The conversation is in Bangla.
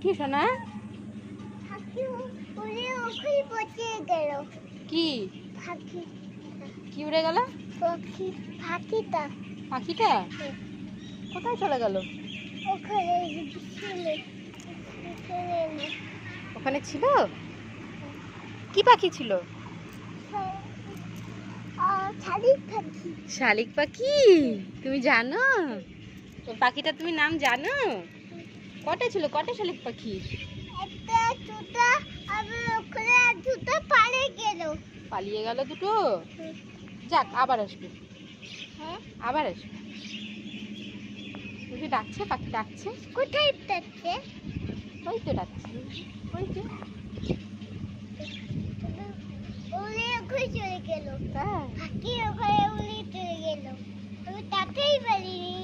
পাখি সোনা? কি কি উড়ে গেল? পাখিটা কোথায় চলে গেল? ওখানে ছিল? কি পাখি ছিল? শালিক পাখি। তুমি জানো পাখিটা? তুমি নাম জানো? কটা ছিল? কটা শালিক পাখি? পালিয়ে গেল দুটো। যাক, আবার আসবে। আবার আসবে। তুমি ডাকছে, পাখি ডাকছে। কোথায় ডাকছে? ওই তো ডাকছে, ওই যে। চলে গেল। হ্যাঁ, পাখি ওখানে উড়ে চলে গেল। আমি তাকেই পারিনি।